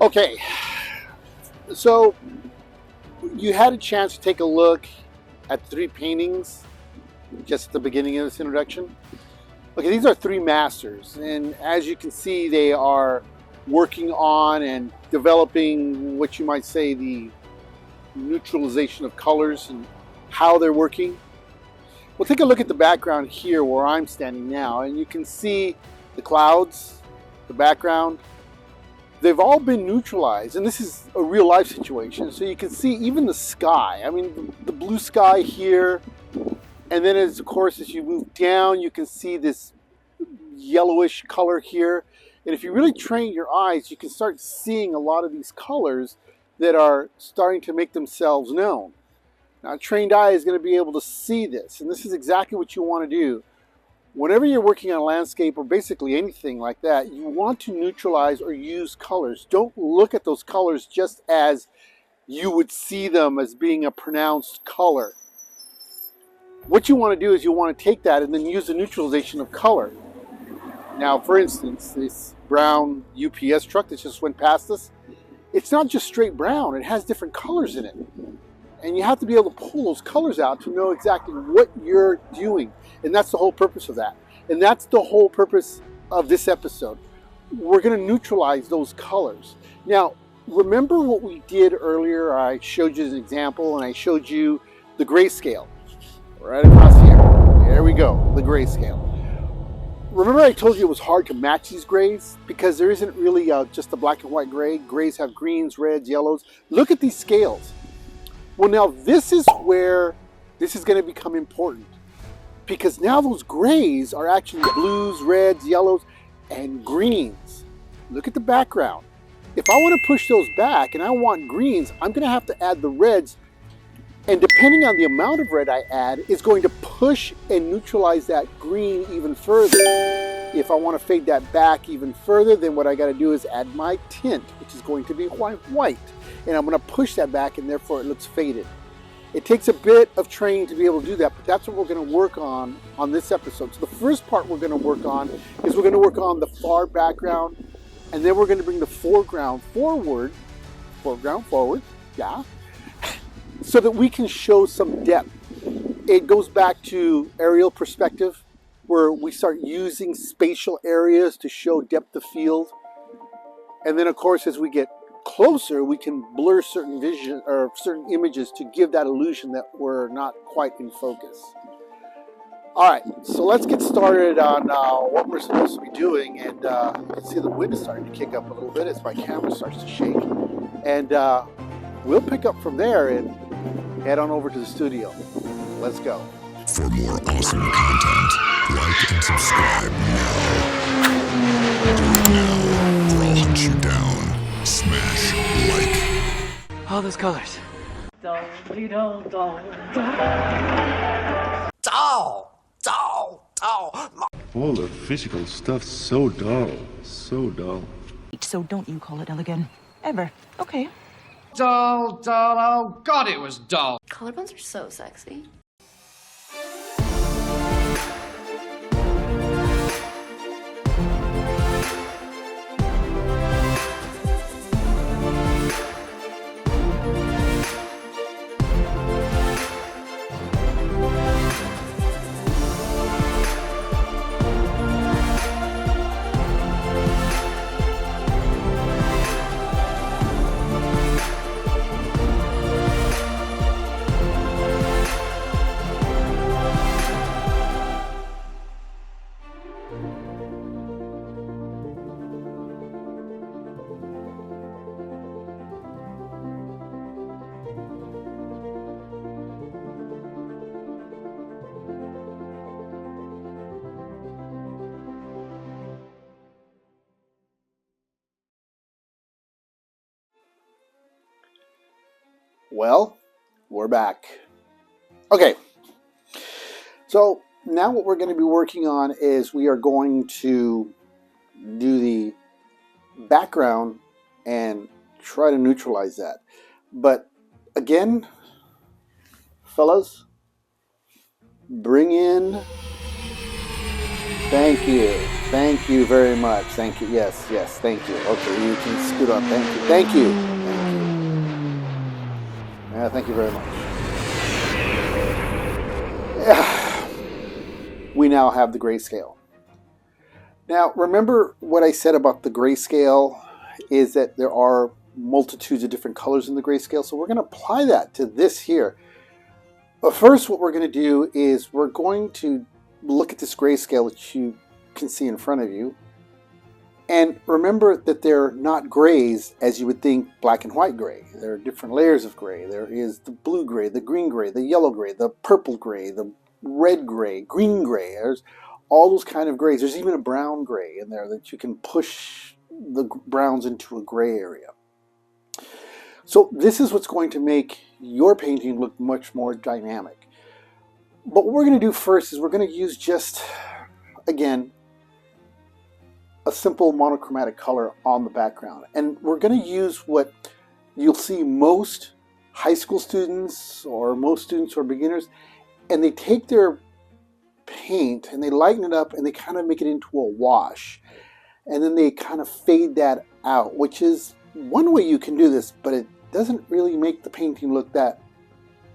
Okay, so you had a chance to take a look at 3 paintings just at the beginning of this introduction. Okay, these are 3 masters, and as you can see, they are working on and developing what you might say the neutralization of colors and how they're working. We'll take a look at the background here where I'm standing now, and you can see the clouds, the background. They've all been neutralized, and this is a real life situation, so you can see even the sky. I mean, the blue sky here, and then of course as you move down you can see this yellowish color here, and if you really train your eyes you can start seeing a lot of these colors that are starting to make themselves known. Now a trained eye is going to be able to see this, and this is exactly what you want to do. Whenever you're working on a landscape or basically anything like that, you want to neutralize or use colors. Don't look at those colors just as you would see them as being a pronounced color. What you want to do is you want to take that and then use the neutralization of color. Now, for instance, this brown UPS truck that just went past us, it's not just straight brown, it has different colors in it. And you have to be able to pull those colors out to know exactly what you're doing. And that's the whole purpose of that. And that's the whole purpose of this episode. We're going to neutralize those colors. Now, remember what we did earlier? I showed you an example and I showed you the grayscale. Right across here. There we go, the grayscale. Remember I told you it was hard to match these grays? Because there isn't really just a black and white gray. Grays have greens, reds, yellows. Look at these scales. Well, now this is where this is going to become important, because now those grays are actually blues, reds, yellows, and greens. Look at the background. If I want to push those back and I want greens, I'm going to have to add the reds, and depending on the amount of red I add, it's going to push and neutralize that green even further. If I want to fade that back even further, then what I got to do is add my tint, which is going to be white. And I'm going to push that back, and therefore it looks faded. It takes a bit of training to be able to do that, but that's what we're going to work on this episode. So the first part we're going to work on is we're going to work on the far background, and then we're going to bring the foreground forward, yeah, so that we can show some depth. It goes back to aerial perspective, where we start using spatial areas to show depth of field. And then of course as we get closer we can blur certain vision or certain images to give that illusion that we're not quite in focus. Alright, so let's get started on what we're supposed to be doing, and you can see the wind is starting to kick up a little bit as my camera starts to shake, and we'll pick up from there and head on over to the studio. Let's go. For more awesome content, like and subscribe now. Do it now, or I'll hunt you down. Smash like. All those colors. All the physical stuff's so dull, so dull. So don't you call it elegant. Ever. Okay. Dull, oh god, it was dull. Collarbones are so sexy. Well, we're back. Okay, so now what we're going to be working on is we are going to do the background and try to neutralize that. But again, fellas, bring in Thank you. Thank you very much. Thank you. Yes, yes, thank you. Okay, you can scoot up. Thank you. Thank you. Thank you. Yeah, thank you very much. Yeah. We now have the grayscale. Now, remember what I said about the grayscale is that there are multitudes of different colors in the grayscale. So we're going to apply that to this here. But first, what we're going to do is we're going to look at this grayscale that you can see in front of you. And remember that they're not grays as you would think black and white gray. There are different layers of gray. There is the blue gray, the green gray, the yellow gray, the purple gray, the red gray, green gray. There's all those kind of grays. There's even a brown gray in there that you can push the browns into a gray area. So this is what's going to make your painting look much more dynamic. But what we're going to do first is we're going to use just, again, a simple monochromatic color on the background. And we're going to use what you'll see most high school students or most students who are beginners, and they take their paint and they lighten it up and they kind of make it into a wash. And then they kind of fade that out, which is one way you can do this, but it doesn't really make the painting look that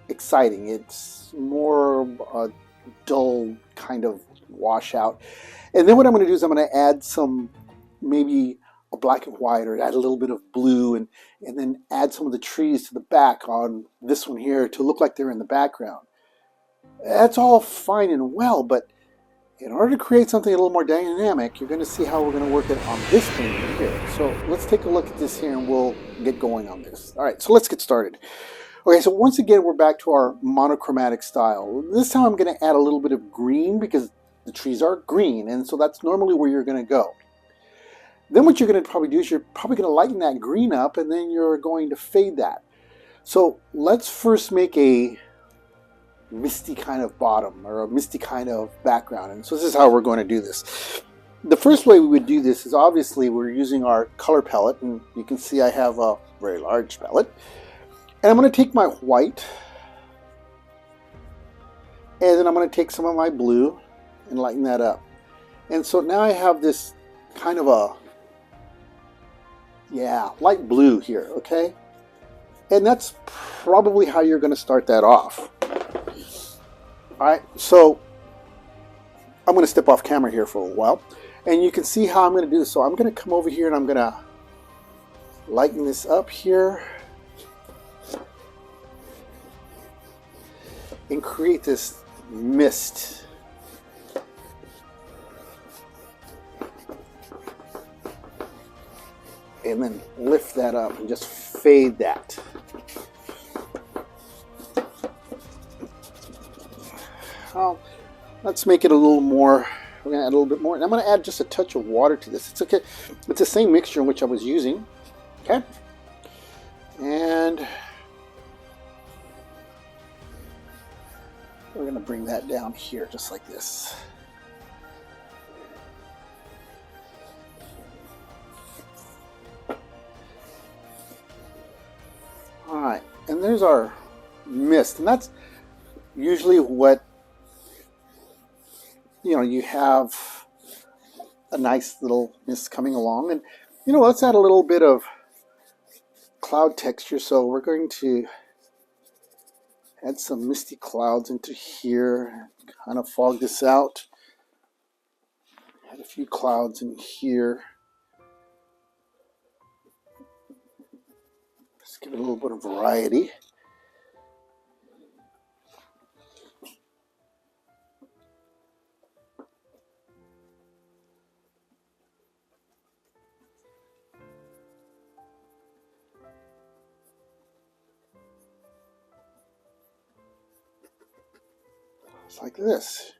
exciting. It's more a dull kind of washout. And then what I'm going to do is I'm going to add some, maybe a black and white, or add a little bit of blue, and then add some of the trees to the back on this one here to look like they're in the background. That's all fine and well, but in order to create something a little more dynamic, you're going to see how we're going to work it on this painting here. So let's take a look at this here and we'll get going on this. All right, so let's get started. Okay, so once again, we're back to our monochromatic style. This time I'm going to add a little bit of green because the trees are green, and so that's normally where you're going to go. Then what you're going to probably do is you're probably going to lighten that green up, and then you're going to fade that. So let's first make a misty kind of bottom or a misty kind of background. And so this is how we're going to do this. The first way we would do this is obviously we're using our color palette, and you can see I have a very large palette. And I'm going to take my white, and then I'm going to take some of my blue and lighten that up. And so now I have this kind of a, light blue here, okay? And that's probably how you're going to start that off. All right, so I'm going to step off camera here for a while, and you can see how I'm going to do this. So I'm going to come over here and I'm going to lighten this up here and create this mist. And then lift that up and just fade that. Let's make it a little more. We're going to add a little bit more. And I'm going to add just a touch of water to this. It's okay. It's the same mixture in which I was using. Okay. And we're going to bring that down here just like this. All right, and there's our mist, and that's usually what, you have a nice little mist coming along. And let's add a little bit of cloud texture. So we're going to add some misty clouds into here, kind of fog this out. Add a few clouds in here. Just give it a little bit of variety. Just like this.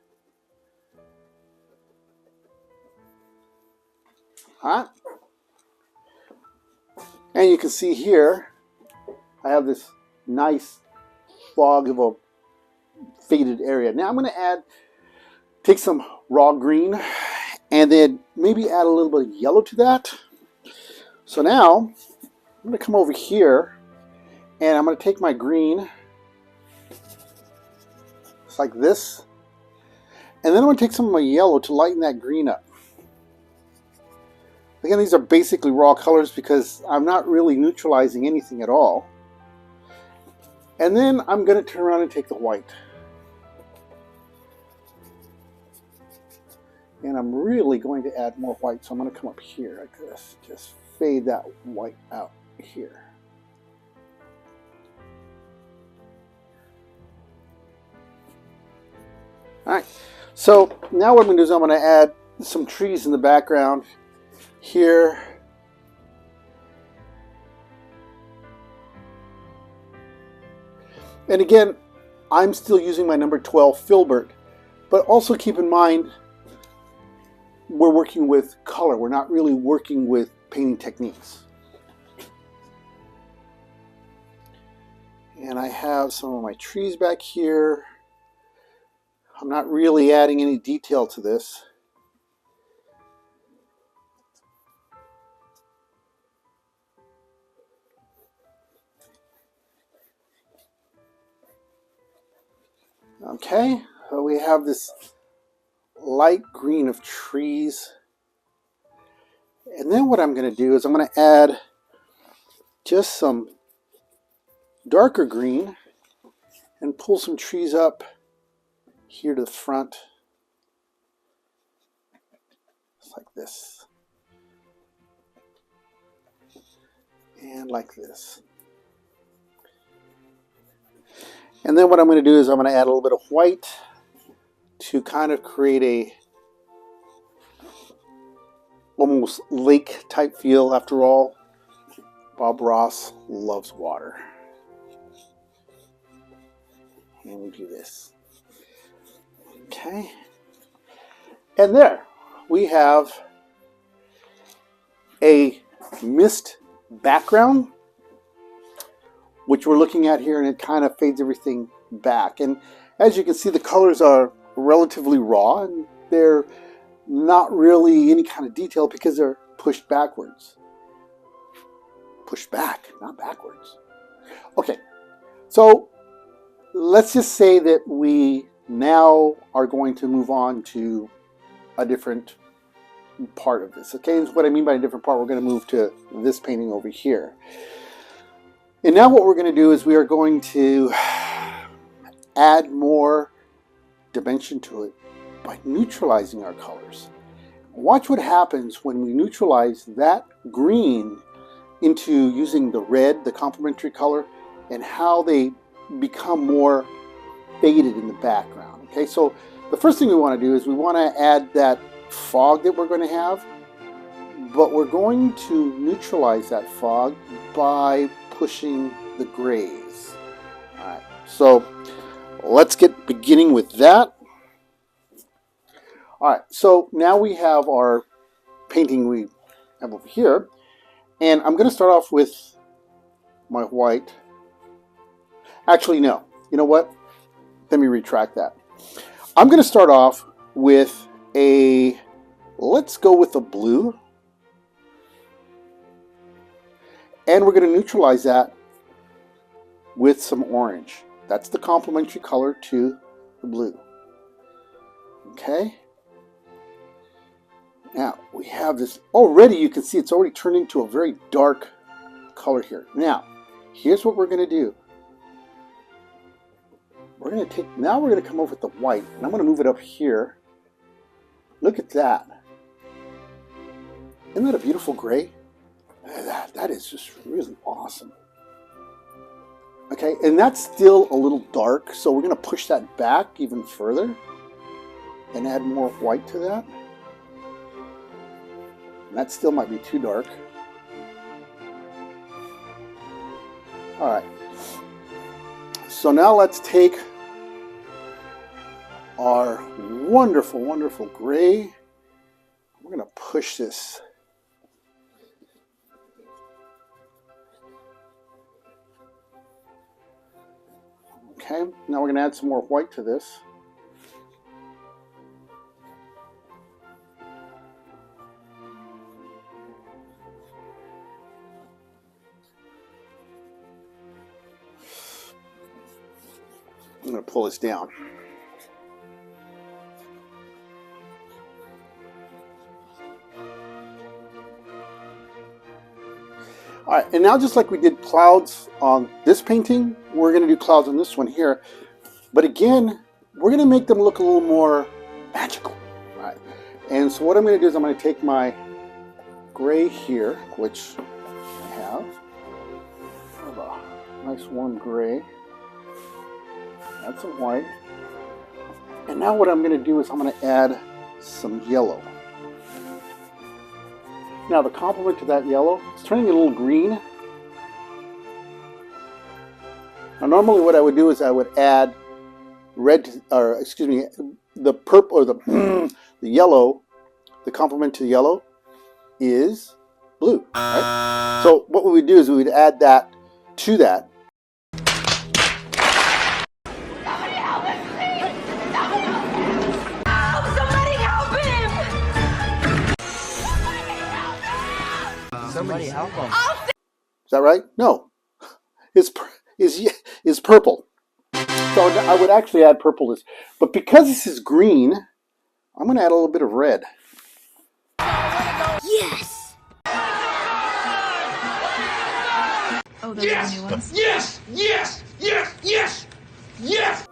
Huh? And you can see here, I have this nice fog of a faded area. Now I'm going to take some raw green and then maybe add a little bit of yellow to that. So now I'm going to come over here and I'm going to take my green just like this. And then I'm going to take some of my yellow to lighten that green up. Again, these are basically raw colors because I'm not really neutralizing anything at all. And then I'm going to turn around and take the white. And I'm really going to add more white, so I'm going to come up here like this. Just fade that white out here. Alright, so now what I'm going to do is I'm going to add some trees in the background here. And again, I'm still using my number 12 filbert, but also keep in mind we're working with color. We're not really working with painting techniques. And I have some of my trees back here. I'm not really adding any detail to this. Okay, so we have this light green of trees. And then what I'm going to do is I'm going to add just some darker green and pull some trees up here to the front. Just like this. And like this. And then what I'm going to do is I'm going to add a little bit of white to kind of create a almost lake type feel. After all, Bob Ross loves water. And we do this. Okay. And there we have a mist background, which we're looking at here, and it kind of fades everything back. And as you can see, the colors are relatively raw, and they're not really any kind of detail because they're pushed backwards. Pushed back, not backwards. Okay, so let's just say that we now are going to move on to a different part of this. Okay, and what I mean by a different part, we're going to move to this painting over here. And now what we're going to do is we are going to add more dimension to it by neutralizing our colors. Watch what happens when we neutralize that green into using the red, the complementary color, and how they become more faded in the background. Okay, so the first thing we want to do is we want to add that fog that we're going to have, but we're going to neutralize that fog by pushing the grays. Alright, so let's get beginning with that. Alright, so now we have our painting we have over here, and I'm going to start off with my white. Actually, no. You know what? Let me retract that. I'm going to start off with a, let's go with a blue. And we're going to neutralize that with some orange. That's the complementary color to the blue. Okay. Now, we have this, already you can see it's already turned into a very dark color here. Now, here's what we're going to do. We're going to take, now we're going to come over with the white, and I'm going to move it up here. Look at that. Isn't that a beautiful gray? That is just really awesome. Okay, and that's still a little dark, so we're going to push that back even further and add more white to that. And that still might be too dark. All right. So now let's take our wonderful, wonderful gray. We're going to push this. Okay, now we're going to add some more white to this. I'm going to pull this down. All right, and now just like we did clouds on this painting, we're going to do clouds on this one here. But again, we're going to make them look a little more magical. All right, and so what I'm going to do is I'm going to take my gray here, which I have a nice warm gray, add some white, and now what I'm going to do is I'm going to add some yellow. Now the complement to that yellow, it's turning a little green. Now normally what I would do is I would add red, or excuse me, the purple or the yellow. The complement to the yellow is blue, right? So what we would do is we would add that to that. Somebody help him. Is that right? No, is purple. So I would actually add purple, but because this is green, I'm going to add a little bit of red. Yes! Oh, those are new ones? Yes! Yes! Yes! Yes! Yes!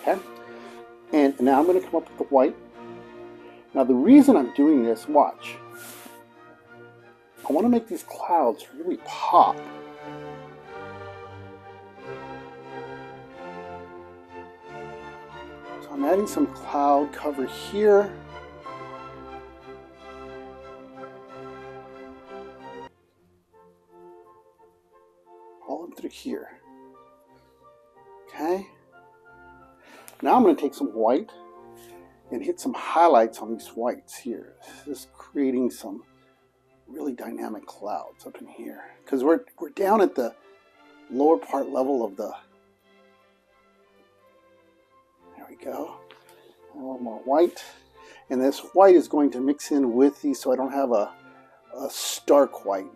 Okay, and now I'm going to come up with the white. Now the reason I'm doing this, watch, I want to make these clouds really pop. So I'm adding some cloud cover here. All up through here. Okay. Now I'm going to take some white and hit some highlights on these whites here. Just creating some really dynamic clouds up in here. Because we're down at the lower part level of the... There we go. A little more white. And this white is going to mix in with these so I don't have a stark white.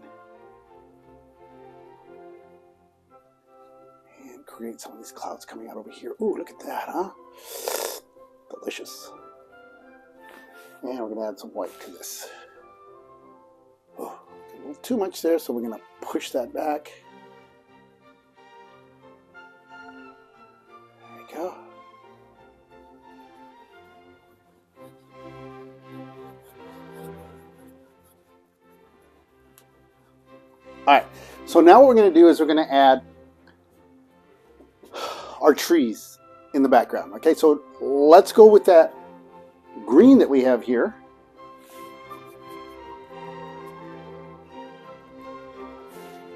And create some of these clouds coming out over here. Ooh, look at that, huh? Delicious. And we're going to add some white to this. Oh, a little too much there, so we're going to push that back. There we go. All right, so now what we're going to do is we're going to add our trees in the background. Okay, so let's go with that green that we have here.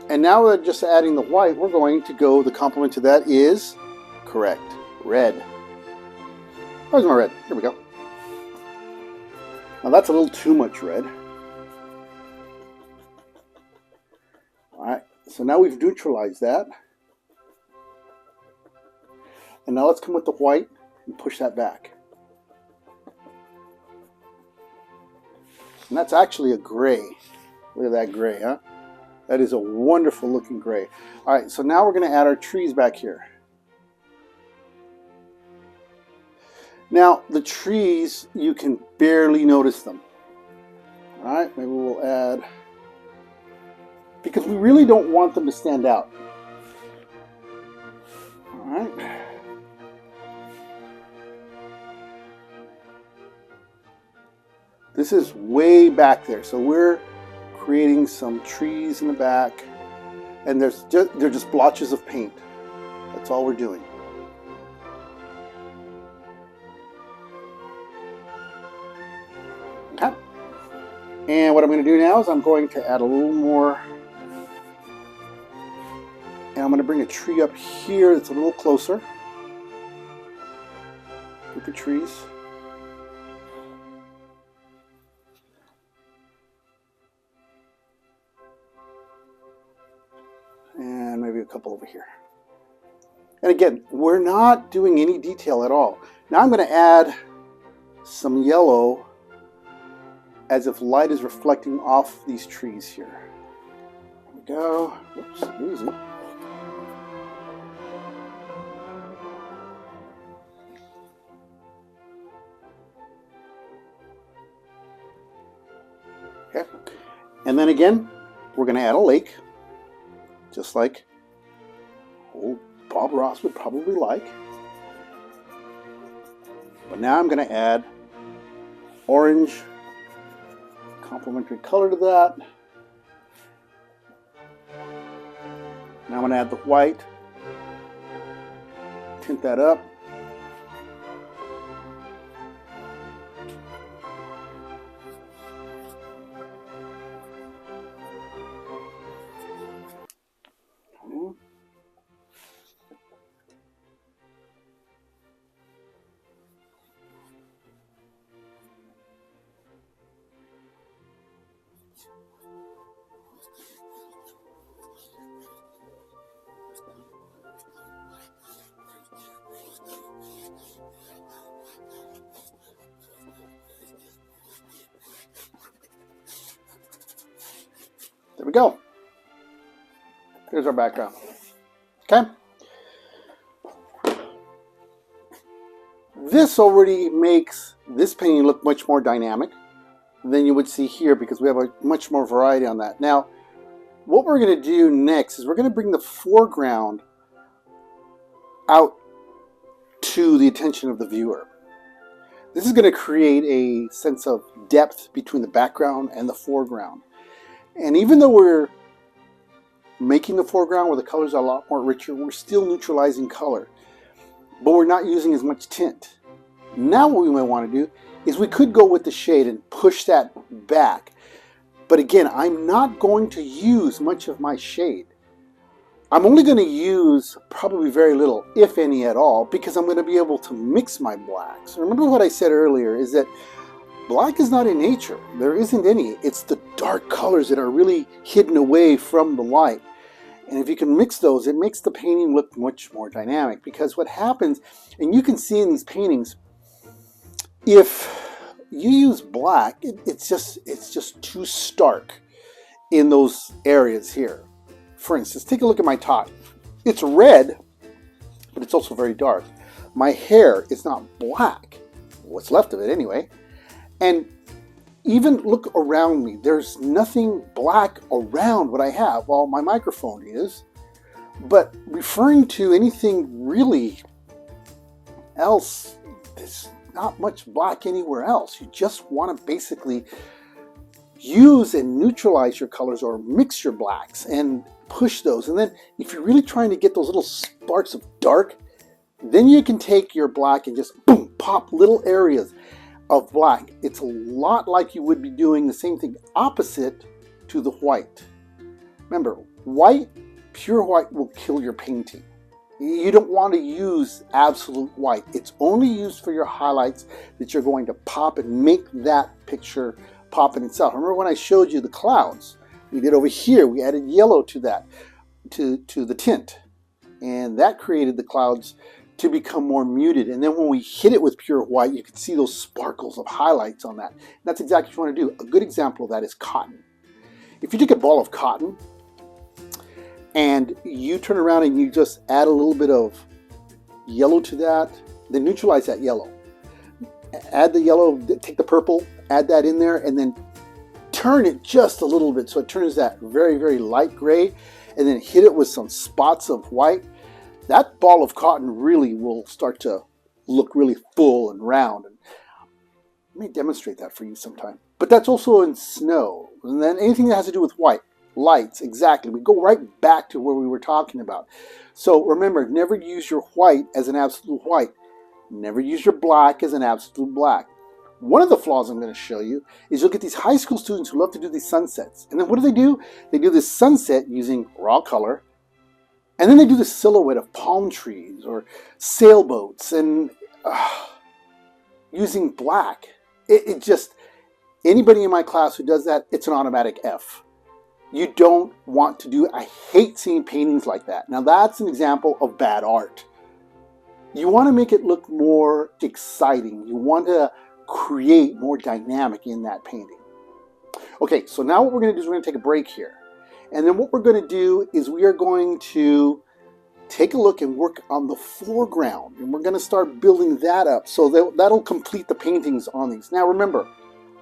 And now we're just adding the white. We're going to go, the complement to that is, correct, red. Where's my red? Here we go. Now that's a little too much red. All right, so now we've neutralized that. And now let's come with the white and push that back. And that's actually a gray. Look at that gray, huh? That is a wonderful looking gray. All right, so now we're going to add our trees back here. Now, the trees, you can barely notice them. All right, maybe we'll add, because we really don't want them to stand out. All right. This is way back there, so we're creating some trees in the back, and they're just blotches of paint. That's all we're doing. Okay. And what I'm going to do now is I'm going to add a little more, and I'm going to bring a tree up here that's a little closer. Group of trees. And maybe a couple over here. And again, we're not doing any detail at all. Now I'm going to add some yellow as if light is reflecting off these trees here. There we go. Whoops, easy. Okay, and then again, we're going to add a lake, just like old Bob Ross would probably like. But now I'm going to add orange, complementary color to that. Now I'm going to add the white, tint that up. There we go. Here's our background. Okay. This already makes this painting look much more dynamic than you would see here because we have a much more variety on that. Now, what we're going to do next is we're going to bring the foreground out to the attention of the viewer. This is going to create a sense of depth between the background and the foreground. And even though we're making the foreground where the colors are a lot more richer, we're still neutralizing color, but we're not using as much tint. Now what we might want to do is we could go with the shade and push that back. But again, I'm not going to use much of my shade. I'm only going to use probably very little, if any at all, because I'm going to be able to mix my blacks. Remember what I said earlier is that black is not in nature. There isn't any. It's the dark colors that are really hidden away from the light. And if you can mix those, it makes the painting look much more dynamic. Because what happens, and you can see in these paintings, if you use black, it's just too stark in those areas here. For instance, take a look at my top. It's red, but it's also very dark. My hair is not black. What's left of it anyway. And even look around me. There's nothing black around what I have. Well, my microphone is. But referring to anything really else, there's not much black anywhere else. You just want to basically use and neutralize your colors or mix your blacks and push those. And then if you're really trying to get those little sparks of dark, then you can take your black and just boom, pop little areas of black. It's a lot like you would be doing the same thing opposite to the white. Remember, white, pure white will kill your painting. You don't want to use absolute white. It's only used for your highlights that you're going to pop and make that picture pop in itself. Remember when I showed you the clouds? We did over here, we added yellow to that, to the tint. And that created the clouds to become more muted. And then when we hit it with pure white, you can see those sparkles of highlights on that. And that's exactly what you want to do. A good example of that is cotton. If you take a ball of cotton and you turn around and you just add a little bit of yellow to that, then neutralize that yellow. Add the yellow, take the purple, add that in there, and then turn it just a little bit so it turns that very, very light gray, and then hit it with some spots of white. That ball of cotton really will start to look really full and round. And I may demonstrate that for you sometime. But that's also in snow. And then anything that has to do with white, lights, exactly. We go right back to where we were talking about. So remember, never use your white as an absolute white. Never use your black as an absolute black. One of the flaws I'm going to show you is you'll get these high school students who love to do these sunsets. And then what do? They do this sunset using raw color. And then they do the silhouette of palm trees or sailboats and using black. It just, anybody in my class who does that, it's an automatic F. You don't want to do it. I hate seeing paintings like that. Now that's an example of bad art. You want to make it look more exciting. You want to create more dynamic in that painting. Okay, so now what we're going to do is we're going to take a break here. And then what we're going to do is we are going to take a look and work on the foreground. And we're going to start building that up. So that'll complete the paintings on these. Now remember,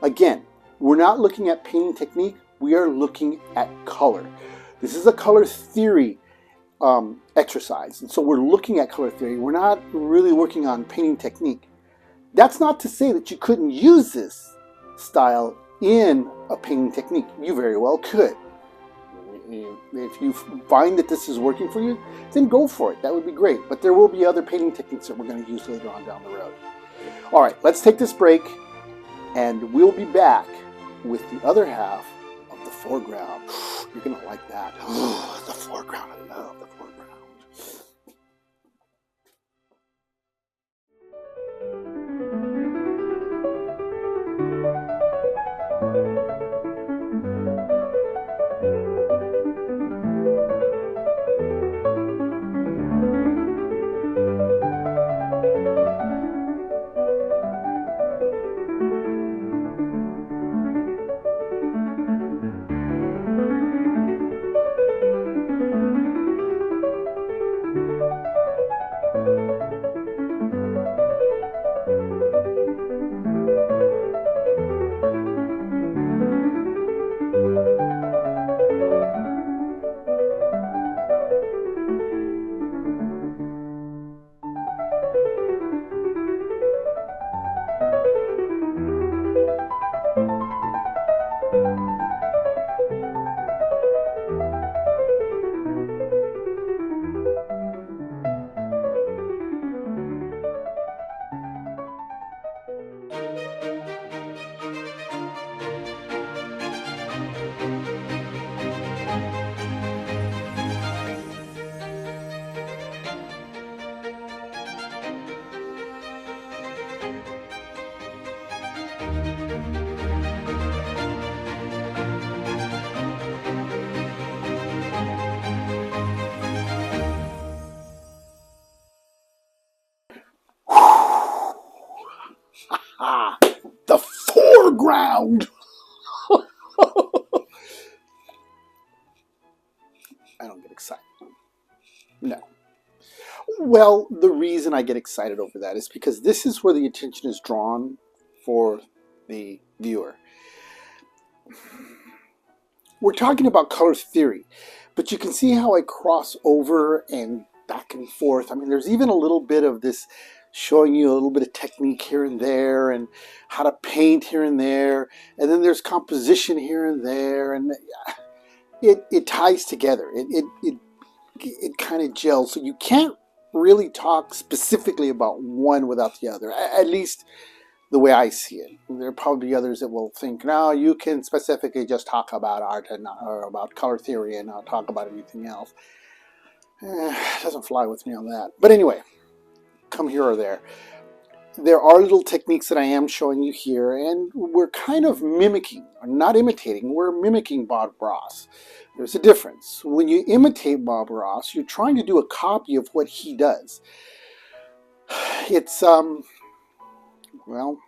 again, we're not looking at painting technique, we are looking at color. This is a color theory exercise, and so we're looking at color theory. We're not really working on painting technique. That's not to say that you couldn't use this style in a painting technique. You very well could. If you find that this is working for you, then go for it. That would be great. But there will be other painting techniques that we're going to use later on down the road. All right, let's take this break, and we'll be back with the other half of the foreground. You're going to like that. The foreground. I love the foreground. The foreground. I don't get excited. No. Well, the reason I get excited over that is because this is where the attention is drawn for the viewer. We're talking about color theory, but you can see how I cross over and back and forth. I mean, there's even a little bit of this showing you a little bit of technique here and there and how to paint here and there. And then there's composition here and there. And it ties together. It kind of gels. So you can't really talk specifically about one without the other, at least the way I see it. There are probably others that will think, no, you can specifically just talk about art and or about color theory and not talk about anything else. It doesn't fly with me on that. But anyway, come here or there. There are little techniques that I am showing you here, and we're kind of mimicking, or not imitating, we're mimicking Bob Ross. There's a difference. When you imitate Bob Ross, you're trying to do a copy of what he does. It's, well,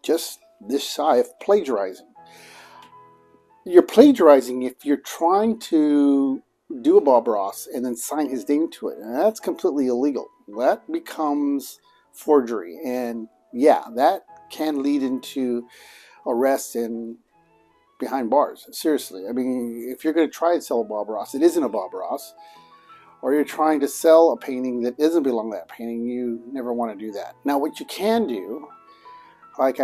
just this side of plagiarizing. You're plagiarizing if you're trying to do a Bob Ross and then sign his name to it. And that's completely illegal. That becomes forgery. And yeah, that can lead into arrest and behind bars. Seriously. I mean, if you're going to try and sell a Bob Ross, it isn't a Bob Ross. Or you're trying to sell a painting that doesn't belong to that painting, you never want to do that. Now, what you can do, like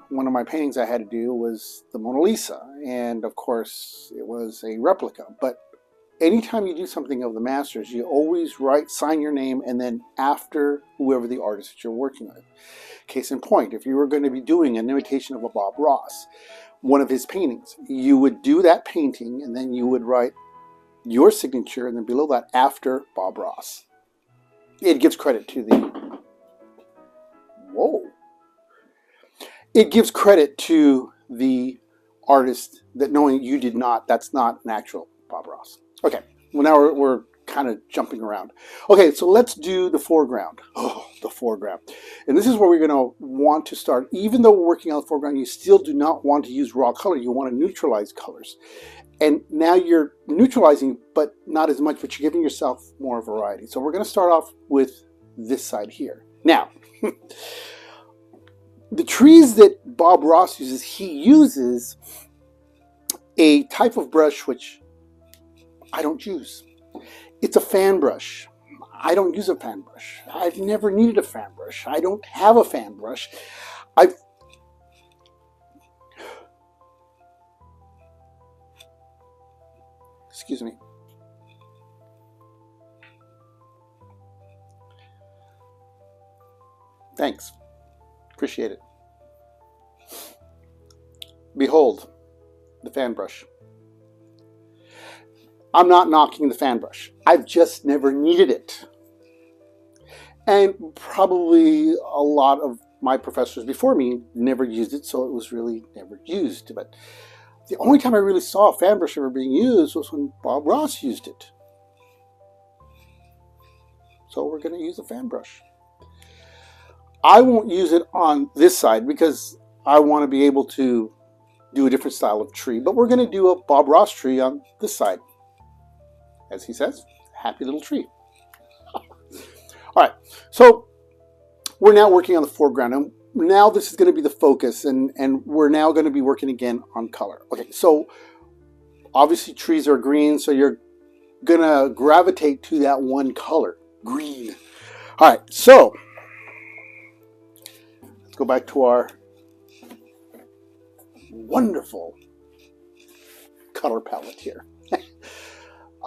one of my paintings I had to do was the Mona Lisa. And of course, it was a replica. But anytime you do something of the masters, you always sign your name, and then after whoever the artist that you're working with. Case in point, if you were going to be doing an imitation of a Bob Ross, one of his paintings, you would do that painting, and then you would write your signature, and then below that, after Bob Ross. It gives credit to the... Whoa. It gives credit to the artist that knowing you did not, that's not an actual Bob Ross. Okay, well now we're kind of jumping around. Okay, so let's do the foreground. Oh, the foreground. And this is where we're going to want to start. Even though we're working on the foreground, you still do not want to use raw color. You want to neutralize colors. And now you're neutralizing, but not as much, but you're giving yourself more variety. So we're going to start off with this side here. Now, the trees that Bob Ross uses, he uses a type of brush which I don't use. It's a fan brush. I don't use a fan brush. I've never needed a fan brush. I don't have a fan brush. Excuse me. Thanks. Appreciate it. Behold, the fan brush. I'm not knocking the fan brush. I've just never needed it. And probably a lot of my professors before me never used it, so it was really never used. But the only time I really saw a fan brush ever being used was when Bob Ross used it. So we're going to use a fan brush. I won't use it on this side because I want to be able to do a different style of tree. But we're going to do a Bob Ross tree on this side. As he says, happy little tree. All right, so we're now working on the foreground. And now this is going to be the focus, and we're now going to be working again on color. Okay, so obviously trees are green, so you're going to gravitate to that one color, green. All right, so let's go back to our wonderful color palette here.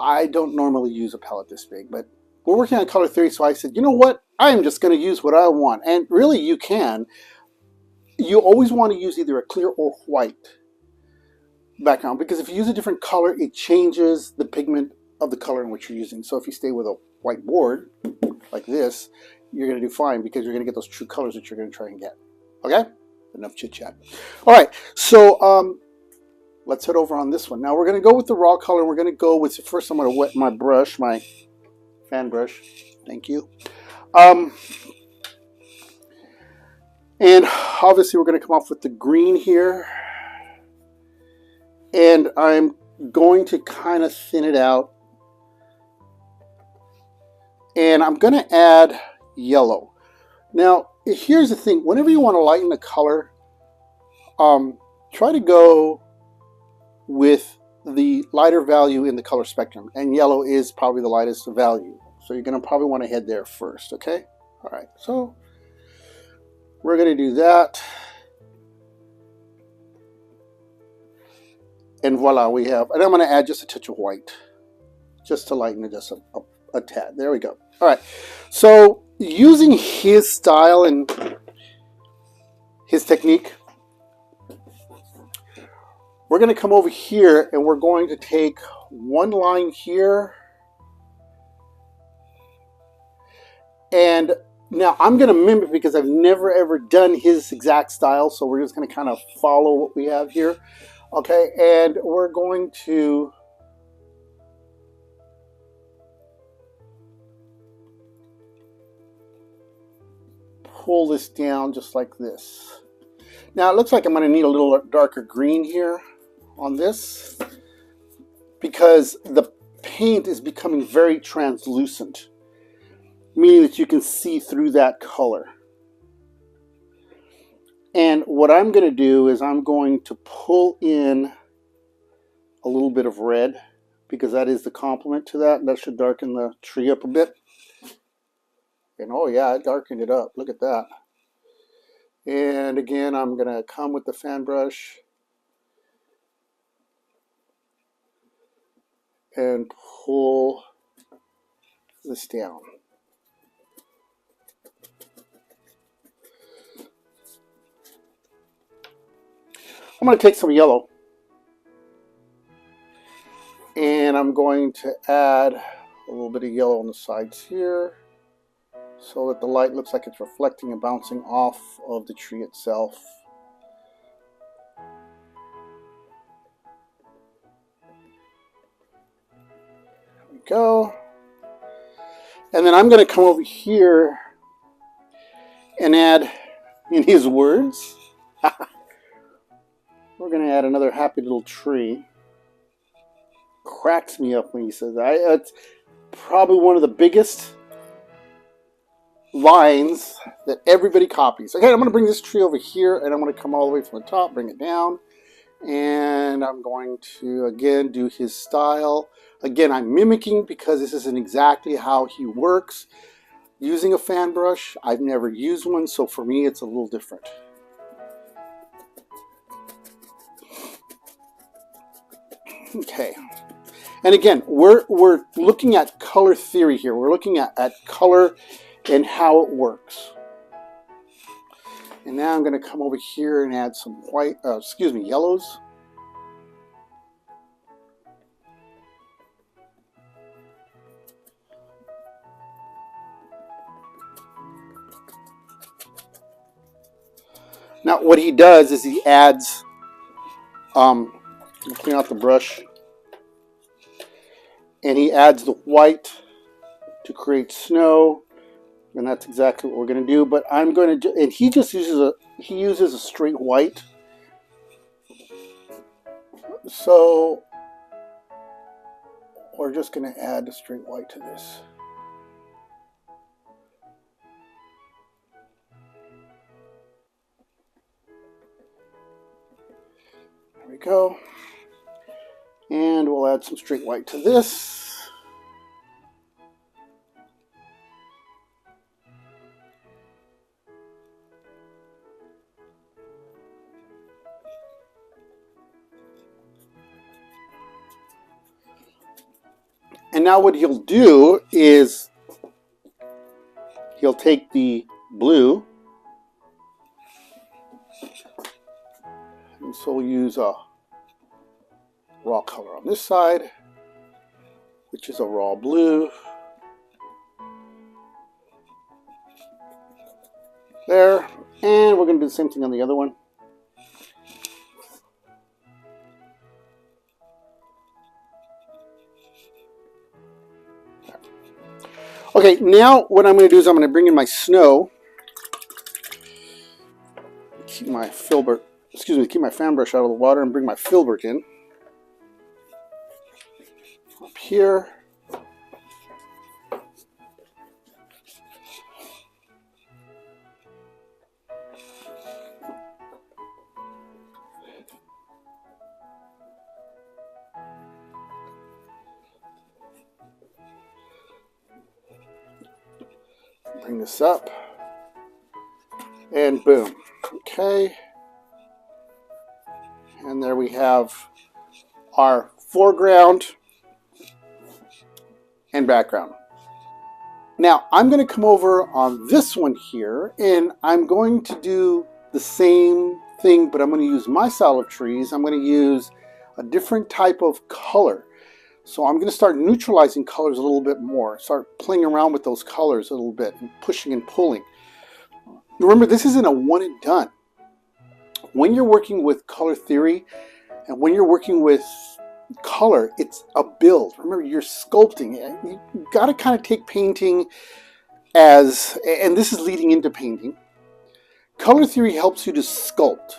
I don't normally use a palette this big, but we're working on color theory, so I said, you know what? I'm just going to use what I want. And really, you can. You always want to use either a clear or white background, because if you use a different color, it changes the pigment of the color in which you're using. So if you stay with a white board, like this, you're going to do fine, because you're going to get those true colors that you're going to try and get. Okay? Enough chit-chat. All right, so let's head over on this one. Now we're going to go with the raw color. We're going to go with, first I'm going to wet my brush, my fan brush. Thank you. And obviously we're going to come off with the green here. And I'm going to kind of thin it out. And I'm going to add yellow. Now, here's the thing. Whenever you want to lighten the color, try to go with the lighter value in the color spectrum, and yellow is probably the lightest value, so you're going to probably want to head there first. Okay, all right, so we're going to do that, and voila, we have, and I'm going to add just a touch of white just to lighten it just a tad. There we go. All right, so using his style and his technique, we're going to come over here and we're going to take one line here. And now I'm going to mimic, because I've never ever done his exact style. So we're just going to kind of follow what we have here. Okay, and we're going to pull this down just like this. Now it looks like I'm going to need a little darker green here on this, because the paint is becoming very translucent, meaning that you can see through that color. And what I'm going to do is I'm going to pull in a little bit of red, because that is the complement to that. That should darken the tree up a bit. And oh yeah, I darkened it up. Look at that. And again, I'm going to come with the fan brush and pull this down. I'm going to take some yellow and I'm going to add a little bit of yellow on the sides here, so that the light looks like it's reflecting and bouncing off of the tree itself. There we go. And then I'm going to come over here and add, in his words, we're going to add another happy little tree. Cracks me up when he says that. It's probably one of the biggest lines that everybody copies. Okay, I'm going to bring this tree over here, and I'm going to come all the way from the top, bring it down, and I'm going to, again, do his style. Again, I'm mimicking because this isn't exactly how he works. Using a fan brush, I've never used one, so for me it's a little different. Okay, and again, we're looking at color theory here. We're looking at color and how it works. And now I'm going to come over here and add some yellows. Now what he does is he adds, clean out the brush, and he adds the white to create snow, and that's exactly what we're going to do. But I'm going to, and he just uses a straight white. So we're just going to add a straight white to this. There we go. And we'll add some straight white to this. And now what he'll do is he'll take the blue, and so we'll use a raw color on this side, which is a raw blue. There, and we're going to do the same thing on the other one. Okay, now what I'm going to do is I'm going to bring in my snow. Keep my filbert, keep my fan brush out of the water and bring my filbert in. Up here. Bring this up, and boom. Okay, and there we have our foreground and background. Now I'm going to come over on this one here, and I'm going to do the same thing, but I'm going to use my style of trees. I'm going to use a different type of color. So I'm going to start neutralizing colors a little bit more. Start playing around with those colors a little bit and pushing and pulling. Remember, this isn't a one and done. When you're working with color theory and when you're working with color, it's a build. Remember, you're sculpting. You got to kind of take painting as, and this is leading into painting. Color theory helps you to sculpt.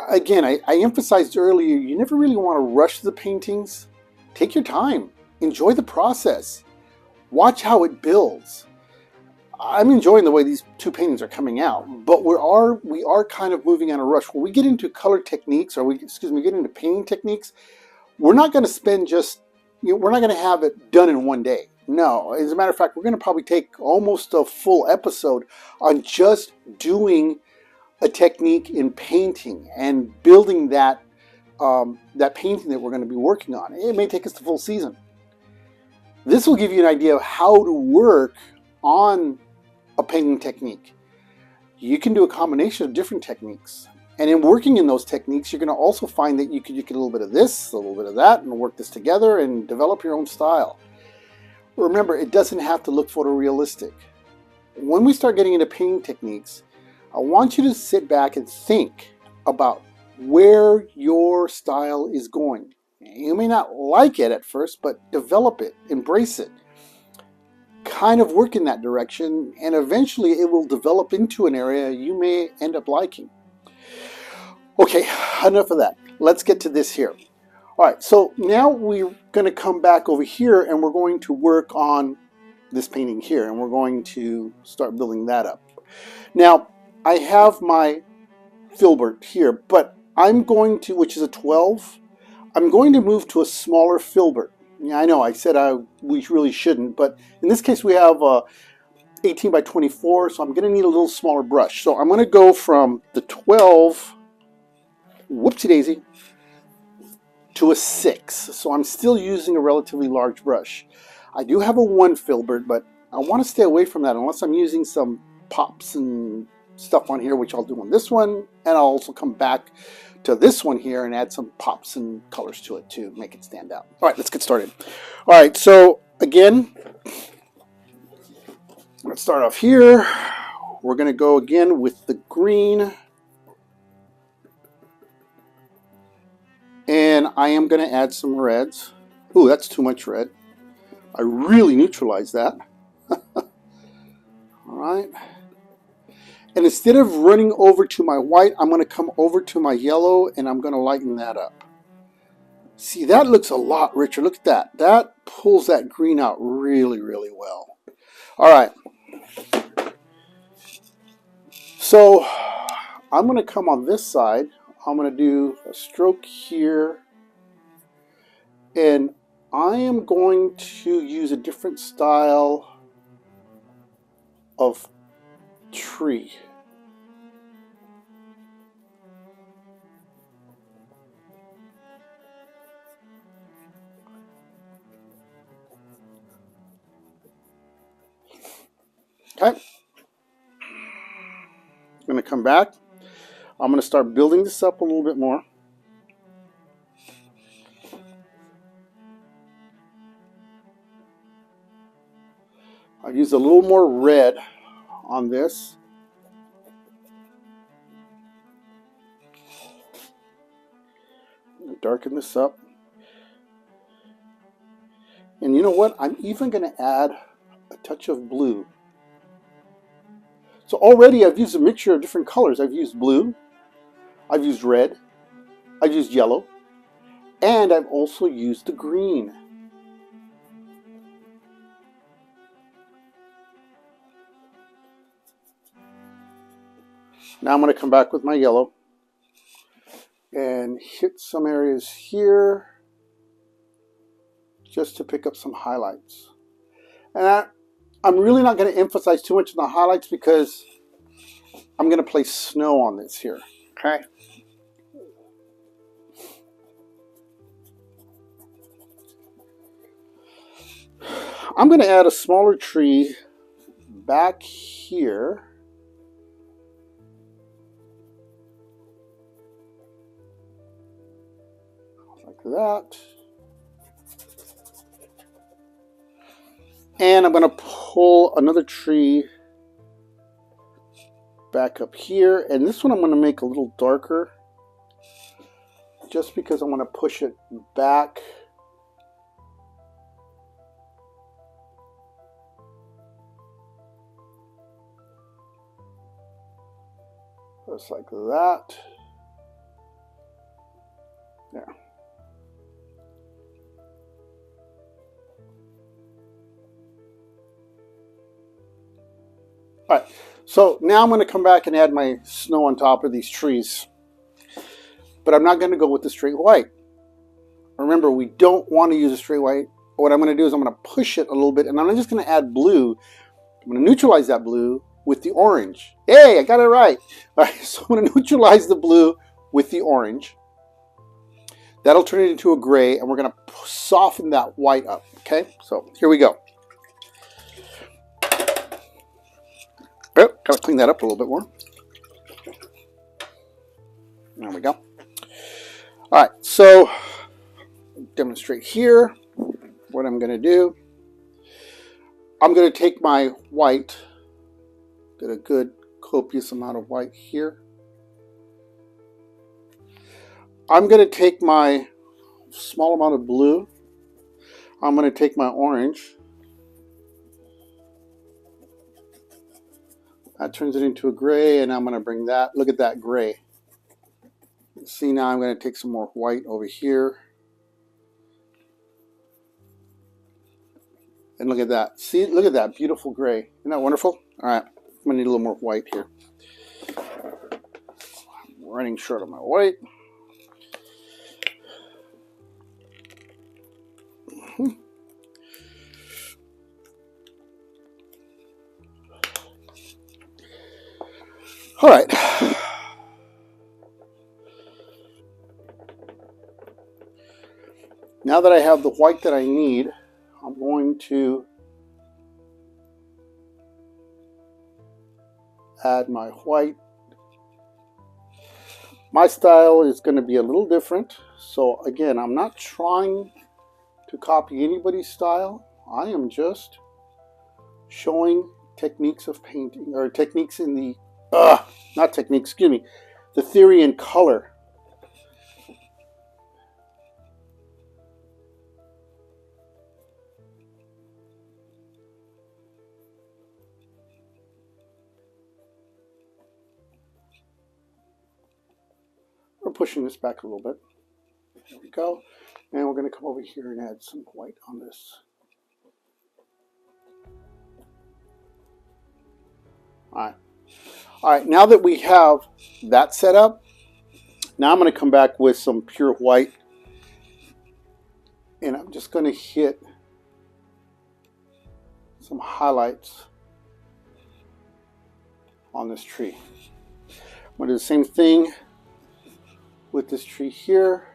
Again, I emphasized earlier, you never really want to rush the paintings. Take your time. Enjoy the process. Watch how it builds. I'm enjoying the way these two paintings are coming out, but we are kind of moving on a rush. When we get into color techniques, or we get into painting techniques, we're not going to spend we're not going to have it done in one day. No, as a matter of fact, we're going to probably take almost a full episode on just doing a technique in painting and building that painting that we're going to be working on. It may take us the full season. This will give you an idea of how to work on a painting technique. You can do a combination of different techniques. And in working in those techniques, you're going to also find that you can get a little bit of this, a little bit of that, and work this together and develop your own style. Remember, it doesn't have to look photorealistic. When we start getting into painting techniques, I want you to sit back and think about where your style is going. You may not like it at first, but develop it, embrace it. Kind of work in that direction, and eventually it will develop into an area you may end up liking. Okay, enough of that. Let's get to this here. All right, so now we're going to come back over here and we're going to work on this painting here, and we're going to start building that up. Now, I have my filbert here, but I'm going to, which is a 12, I'm going to move to a smaller filbert. Yeah, I know I said we really shouldn't, but in this case we have 18 by 24, so I'm going to need a little smaller brush. So I'm going to go from the 12, whoopsie daisy, to a 6. So I'm still using a relatively large brush. I do have a 1 filbert, but I want to stay away from that unless I'm using some pops and stuff on here, which I'll do on this one, and I'll also come back to this one here and add some pops and colors to it to make it stand out. All right, let's get started. All right, so again, let's start off here. We're going to go again with the green, and I am going to add some reds. Ooh, that's too much red. I really neutralized that. All right. And instead of running over to my white, I'm going to come over to my yellow and I'm going to lighten that up. See, that looks a lot richer. Look at that. That pulls that green out really, really well. All right. So I'm going to come on this side. I'm going to do a stroke here. And I am going to use a different style of tree. Okay, I'm going to come back. I'm going to start building this up a little bit more. I'll use a little more red on this. Darken this up. And you know what? I'm even going to add a touch of blue. So already I've used a mixture of different colors. I've used blue, I've used red, I've used yellow, and I've also used the green. Now I'm going to come back with my yellow and hit some areas here just to pick up some highlights. And I'm really not going to emphasize too much on the highlights because I'm going to place snow on this here. Okay. I'm going to add a smaller tree back here. Like that. And I'm going to pull another tree back up here. And this one I'm going to make a little darker just because I want to push it back. Just like that. There. All right, so now I'm going to come back and add my snow on top of these trees. But I'm not going to go with the straight white. Remember, we don't want to use a straight white. What I'm going to do is I'm going to push it a little bit, and I'm just going to add blue. I'm going to neutralize that blue with the orange. Hey, I got it right. All right, so I'm going to neutralize the blue with the orange. That'll turn it into a gray, and we're going to soften that white up. Okay, so here we go. Oh, gotta clean that up a little bit more. There we go. All right, so demonstrate here what I'm going to do. I'm going to take my white, get a good copious amount of white here. I'm going to take my small amount of blue. I'm going to take my orange. That turns it into a gray, and I'm going to bring that, look at that gray. See, now I'm going to take some more white over here. And look at that. See, look at that beautiful gray. Isn't that wonderful? All right, I'm gonna need a little more white here. I'm running short of my white. All right. Now that I have the white that I need, I'm going to add my white. My style is going to be a little different. So again, I'm not trying to copy anybody's style. I am just showing techniques of painting, or techniques in the, not techniques, excuse me, the theory in color. We're pushing this back a little bit. There we go. And we're going to come over here and add some white on this. All right, now that we have that set up, now I'm going to come back with some pure white. And I'm just going to hit some highlights on this tree. I'm going to do the same thing with this tree here.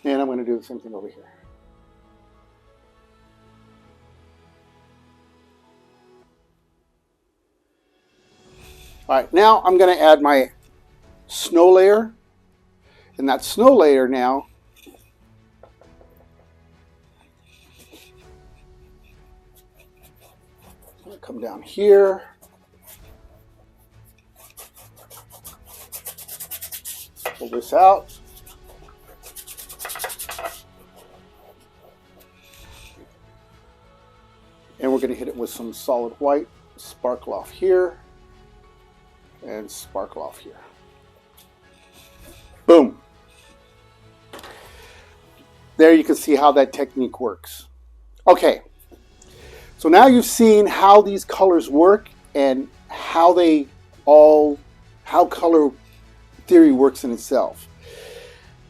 And I'm going to do the same thing over here. All right, now I'm going to add my snow layer. And that snow layer now is going to come down here. Pull this out. And we're going to hit it with some solid white, sparkle off here, and sparkle off here. Boom. There you can see how that technique works. Okay, so now you've seen how these colors work and how color theory works in itself.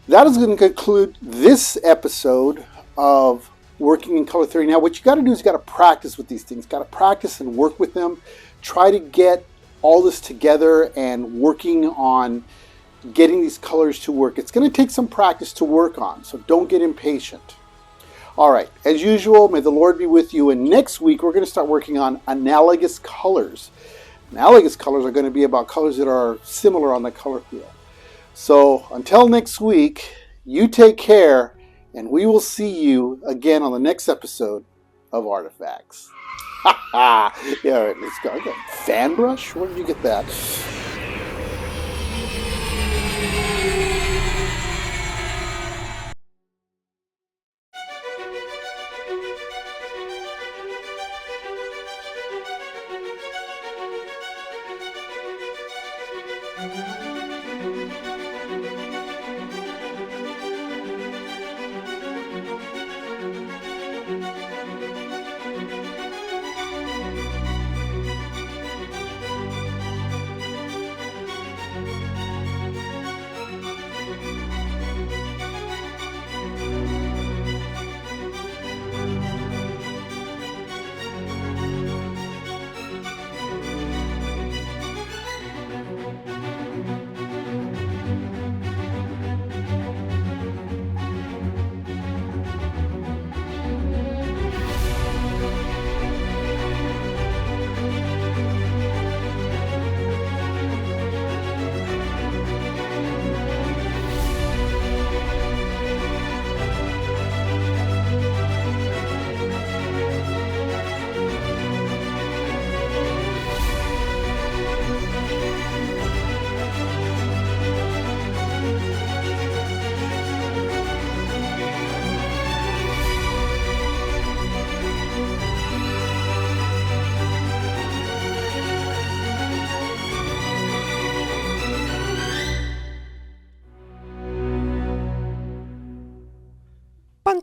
That is going to conclude this episode of working in color theory. Now what you got to do is you got to practice with these things. Got to practice and work with them. Try to get all this together and working on getting these colors to work. It's going to take some practice to work on, so don't get impatient. All right, as usual, may the Lord be with you. And next week we're going to start working on analogous colors. Analogous colors are going to be about colors that are similar on the color wheel. So until next week, you take care. And we will see you again on the next episode of Artifacts. Yeah, all right, let's go. Okay. Fan brush? Where did you get that?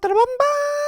otra bomba.